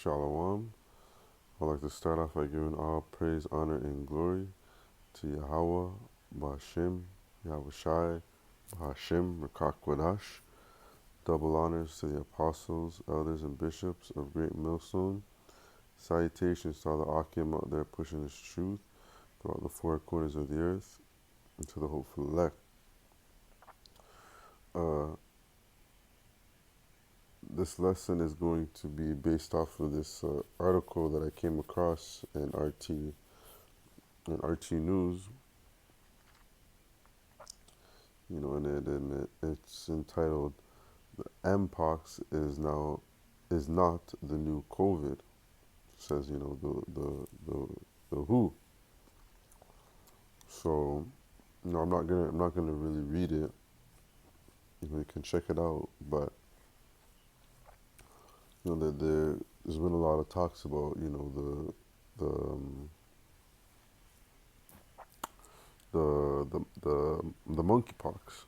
Shalom. I'd like to start off by giving all praise, honor, and glory to Yahweh, Ba'ashem, Yahweh Shai, Ba'ashem, Rakak Wadash. Double honors to the apostles, elders, and bishops of Great Millstone. Salutations to all the Akim out there pushing this truth throughout the four corners of the earth and to the hopeful elect. This lesson is going to be based off of this article that I came across in RT News, it's entitled "Mpox is not the new COVID," says the WHO. So, I'm not gonna really read it. You can check it out, but that there's been a lot of talks about the monkeypox,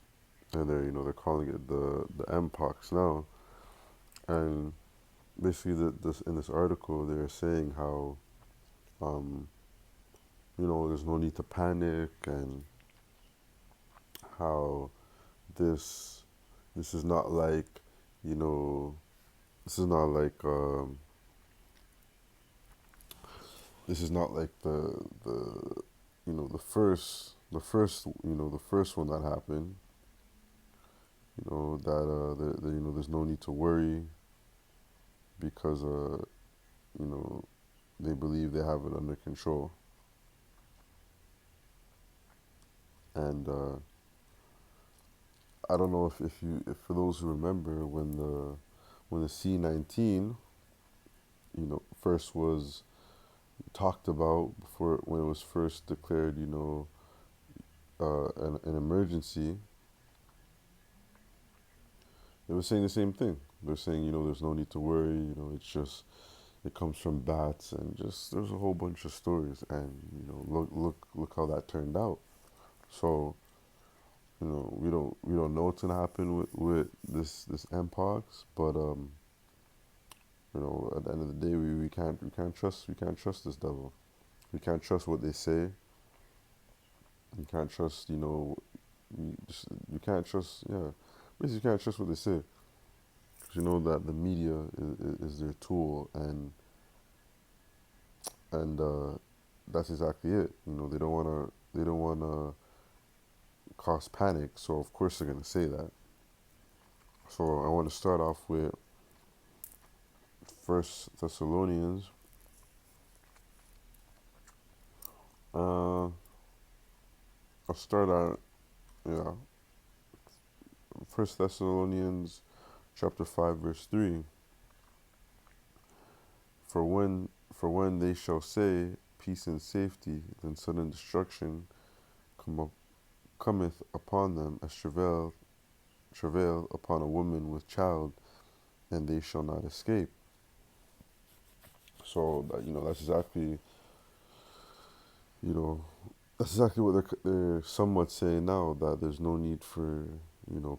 and they're calling it the Mpox now. And basically, this in this article, they're saying how um, there's no need to panic, and how this this is not like you know this is not like this is not like the first one that happened. There's no need to worry because you know they believe they have it under control. And I don't know if for those who remember when the C-19 first was talked about, before, when it was first declared an emergency. They were saying the same thing. They're saying there's no need to worry. It comes from bats, and just there's a whole bunch of stories. And look how that turned out. So we don't know what's gonna happen with this mpox, but at the end of the day, we can't trust this devil. We can't trust what they say. You can't trust you can't trust, yeah, basically you can't trust what they say, because you know that the media is their tool, and that's exactly it. They don't wanna cause panic, so of course they're gonna say that. So I want to start off with First Thessalonians. I'll start at, yeah, First Thessalonians chapter 5 verse 3. For when they shall say peace and safety, then sudden destruction cometh upon them as travail upon a woman with child, and they shall not escape. So that's exactly you know that's exactly what they're somewhat saying now, that there's no need for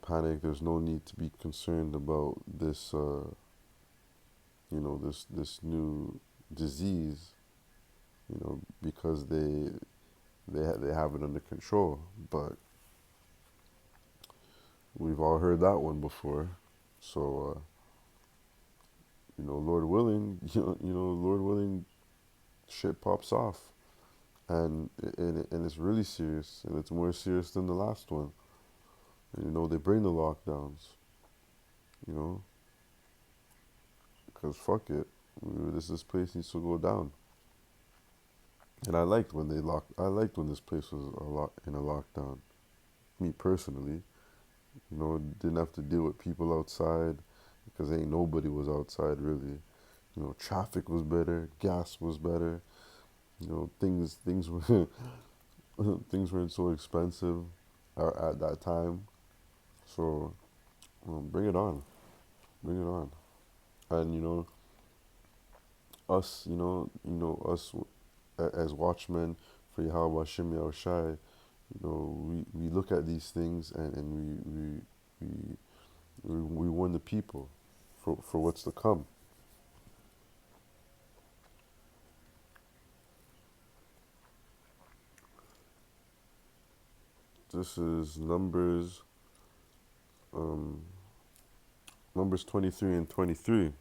panic. There's no need to be concerned about this this new disease, because they have it under control. But we've all heard that one before. So Lord willing, Lord willing, shit pops off, and it's really serious, and it's more serious than the last one. And they bring the lockdowns, because fuck it, this place needs to go down. And I liked when this place was in a lockdown. Me personally, didn't have to deal with people outside, because ain't nobody was outside really. Traffic was better, gas was better. Things were things weren't so expensive at that time. So bring it on, bring it on. And us as watchmen for Yahweh Shem Yahushai, we look at these things, and we warn the people for what's to come. This is um, Numbers 23 and 23.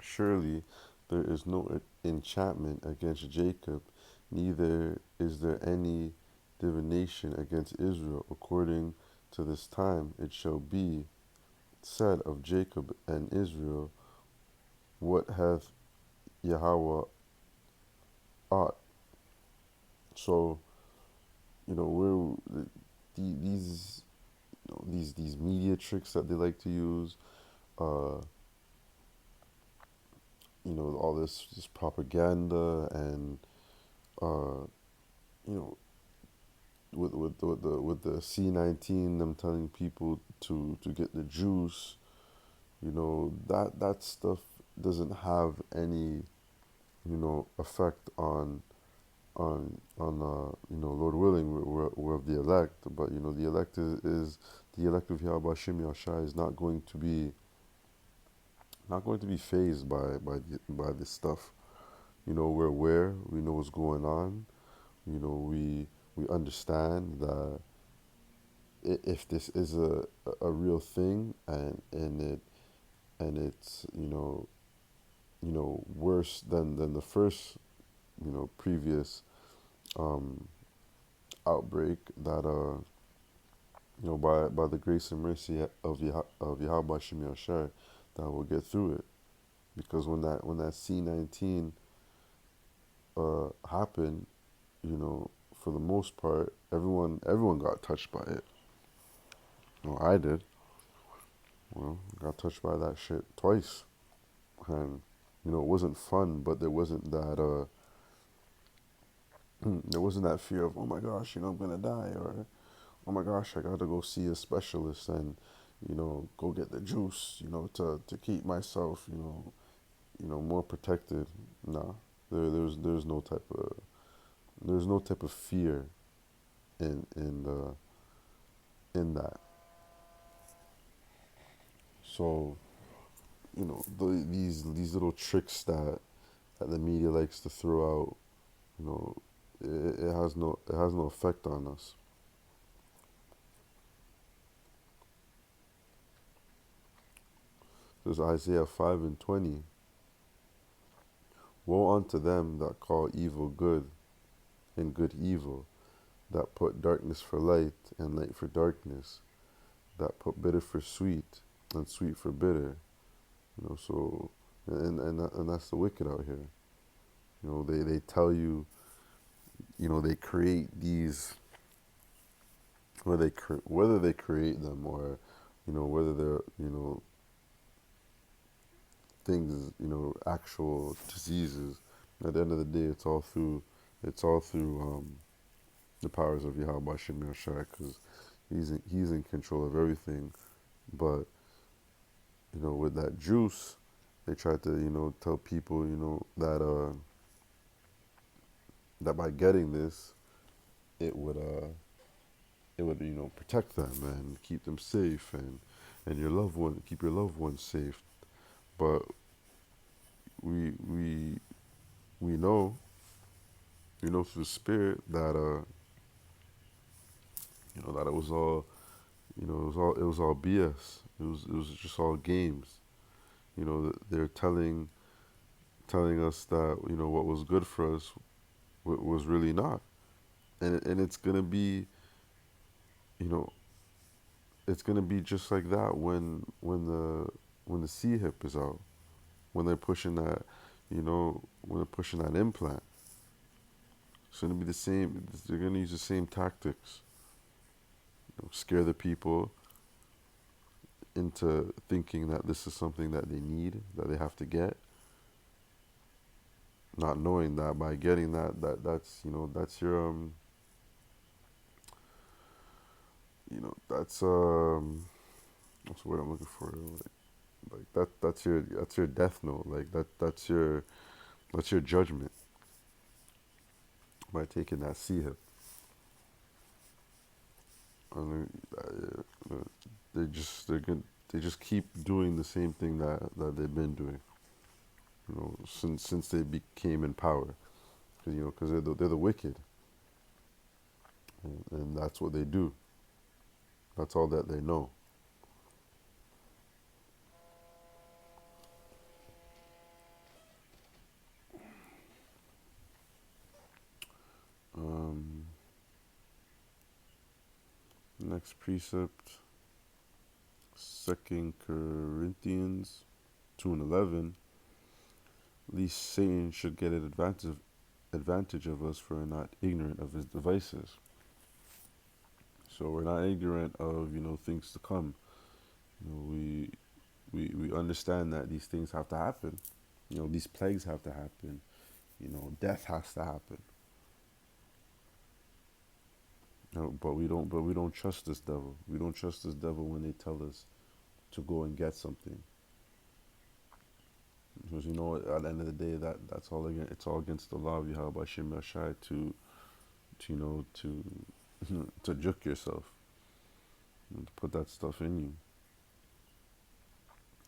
Surely there is no enchantment against Jacob, neither is there any divination against Israel. According to this time it shall be said of Jacob and Israel, what hath Yahweh ought. So, you know, these these media tricks that they like to use, uh, all this propaganda and uh, you know, with the C-19, them telling people to get the juice, that stuff doesn't have any effect on Lord willing, we're of the elect, but the elect is the elect of Yahweh Shem Yahshai is not going to be phased by this stuff. We're aware, we know what's going on. We understand that if this is a real thing, and it's worse than the first previous um, outbreak, that by the grace and mercy of Yahweh Shem Yahshai, that we'll get through it. Because when that C-19 happened, for the most part, everyone got touched by it. I did. Got touched by that shit twice, and it wasn't fun, but there wasn't that there wasn't that fear of, oh my gosh, I'm gonna die, or oh my gosh, I gotta go see a specialist and go get the juice, to keep myself, more protected. Nah, there's no type of fear in that. So these little tricks that the media likes to throw out, you know, it has no effect on us. There's Isaiah 5:20. Woe unto them that call evil good and good evil, that put darkness for light and light for darkness, that put bitter for sweet and sweet for bitter. So and that's the wicked out here. They tell you, they create these, whether they create them, or whether they're things, actual diseases. At the end of the day, it's all through the powers of Yahweh Shem Yahshai, because he's in control of everything. But with that juice, they tried to tell people that by getting this, it would protect them and keep them safe, and keep your loved ones safe. But we we we know through the spirit that that it was all BS. It was just all games. They're telling us that what was good for us was really not, and you know it's gonna be just like that when the C hip is out, when they're pushing that when they're pushing that implant. It's gonna be the same. They're gonna use the same tactics. Scare the people into thinking that this is something that they need, that they have to get, not knowing that by getting that's your that's what's the word I'm looking for? Like that's your death note. Like that's your judgment by taking that C hip. I mean, they just keep doing the same thing that they've been doing, since they became in power, because they're the wicked. and that's what they do. That's all that they know. Um, Next precept, 2 Corinthians 2:11. Least Satan should get an advantage of us, for we're not ignorant of his devices. So we're not ignorant of things to come. We understand that these things have to happen. These plagues have to happen. Death has to happen. But we don't trust this devil. We don't trust this devil when they tell us to go and get something. Because at the end of the day, that's all again. It's all against the law of Yahweh Shem Yashai to to juke yourself, to put that stuff in you.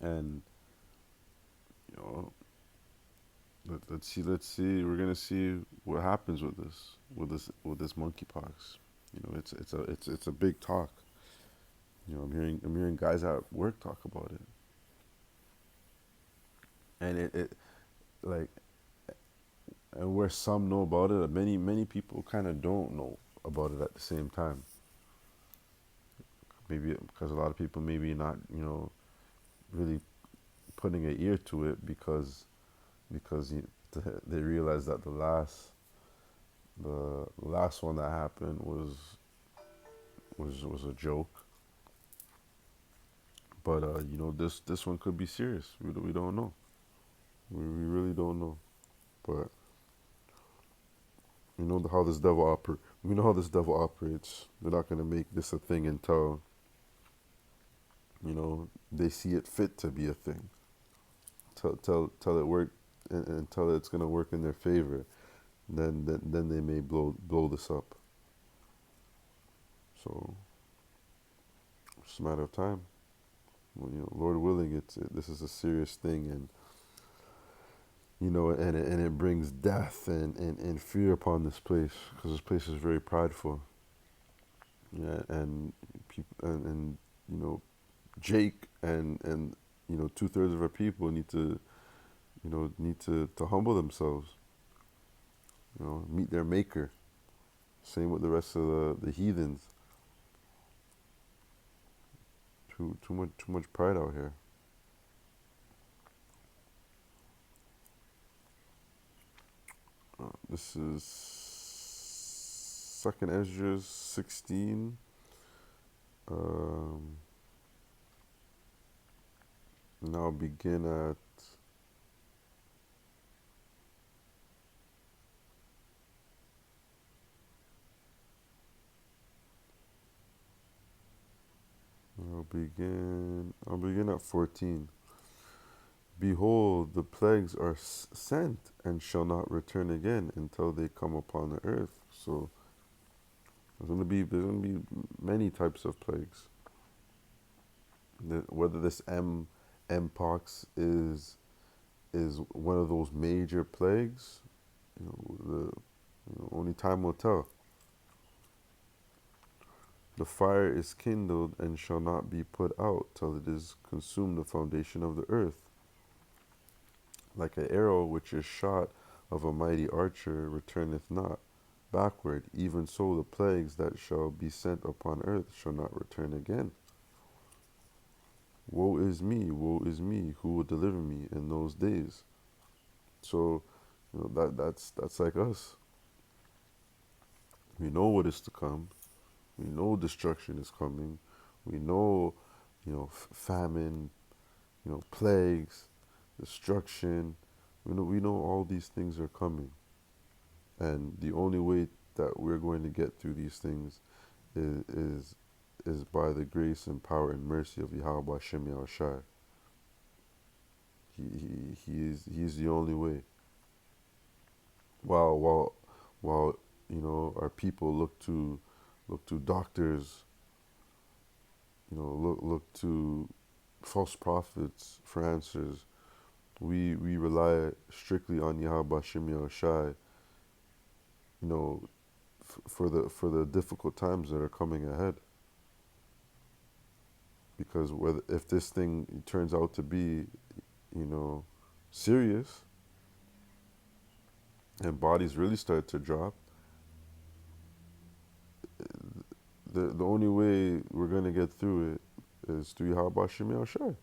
And you know, let's see. We're gonna see what happens with this monkeypox. It's a big talk. I'm hearing guys at work talk about it, and it like, and where some know about it, many people kind of don't know about it at the same time. Maybe because a lot of people maybe not really putting an ear to it because they realize that the last one that happened was a joke. But this one could be serious. We don't know. We really don't know. But how this devil operate. We know how this devil operates. They're not gonna make this a thing until they see it fit to be a thing. Tell it work, until it's gonna work in their favor. Then they may blow this up. So it's just a matter of time. Well, Lord willing, this is a serious thing, and it brings death and fear upon this place, because this place is very prideful. Yeah, and people and Jake and 2/3 of our people need to humble themselves. Meet their maker. Same with the rest of the heathens. Too much pride out here. This is Second Ezra 16. Um, Now begin at I'll begin at 14. Behold, the plagues are sent and shall not return again until they come upon the earth. So there's gonna be many types of plagues. Whether this mpox is one of those major plagues, only time will tell. The fire is kindled and shall not be put out till it is consumed the foundation of the earth. Like an arrow which is shot of a mighty archer returneth not backward, even so the plagues that shall be sent upon earth shall not return again. Woe is me, who will deliver me in those days? So, that's like us. We know what is to come. We know destruction is coming. We know, famine, plagues, destruction. We know all these things are coming. And the only way that we're going to get through these things is by the grace and power and mercy of Yahweh Shem Yahushai. He is the only way. While our people look to doctors, look to false prophets for answers, we rely strictly on Yahweh Shem Yahushai, for the difficult times that are coming ahead. Because whether if this thing turns out to be, you know, serious, and bodies really start to drop, the only way we're gonna get through it is through Yahweh Shem Shai.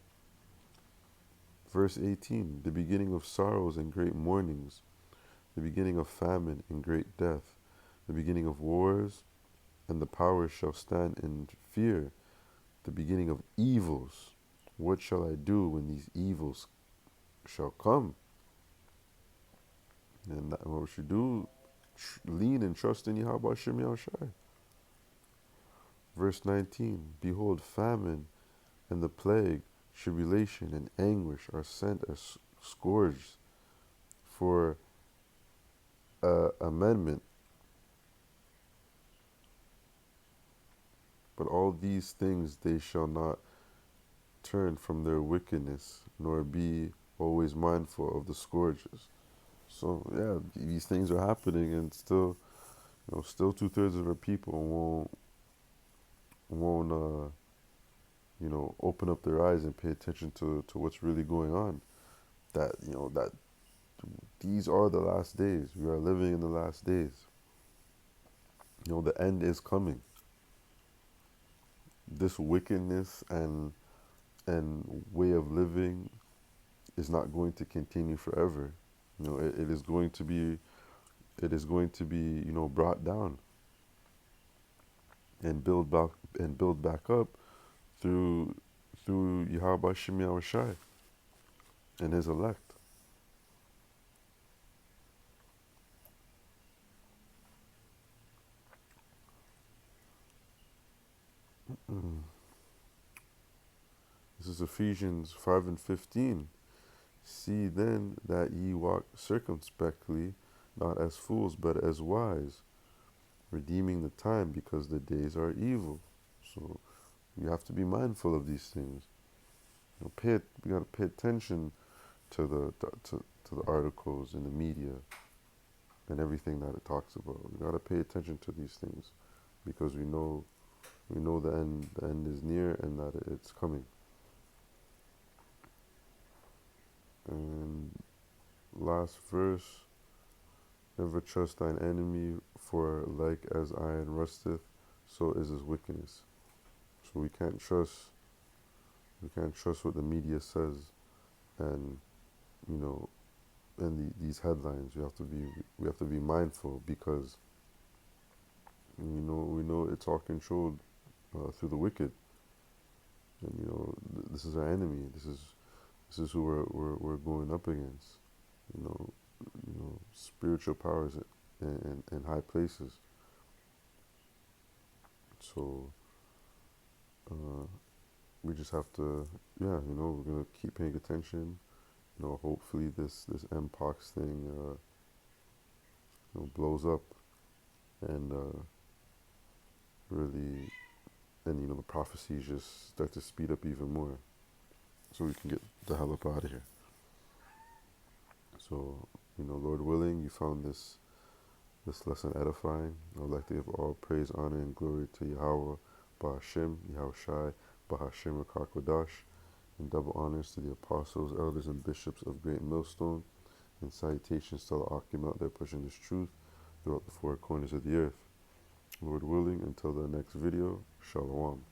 Verse 18: the beginning of sorrows and great mournings, the beginning of famine and great death, the beginning of wars, and the powers shall stand in fear, the beginning of evils. What shall I do when these evils shall come? And what we should do, lean and trust in Yahweh Shem Shai. Verse 19: behold, famine and the plague, tribulation and anguish are sent as scourges for amendment. But all these things they shall not turn from their wickedness, nor be always mindful of the scourges. So yeah, these things are happening, and still, still 2/3 of our people won't open up their eyes and pay attention to what's really going on. That these are the last days. We are living in the last days. The end is coming. This wickedness and way of living is not going to continue forever. It is going to be brought down and build back up through Yahweh Shem Shai and his elect. This is Ephesians 5:15. See then that ye walk circumspectly, not as fools, but as wise, redeeming the time, because the days are evil. So you have to be mindful of these things. We got to pay attention to the articles in the media and everything that it talks about. We got to pay attention to these things because we know the end is near and that it's coming. And last verse: never trust thine enemy, for like as iron rusteth, so is his wickedness. So we can't trust what the media says, and these headlines. We have to be mindful, because we know it's all controlled through the wicked, and this is our enemy. This is who we're going up against. Spiritual powers in high places. So we just have to, we're gonna keep paying attention. Hopefully this Mpox thing blows up and really, and the prophecies just start to speed up even more, so we can get the hell up out of here. So, Lord willing, you found this lesson edifying. I would like to give all praise, honor, and glory to Yahweh, Bahashim, Yahushai, Bahashim Rakakodash, and double honors to the apostles, elders, and bishops of Great Millstone, and salutations to the Akim out there pushing this truth throughout the four corners of the earth. Lord willing, until the next video, Shalom.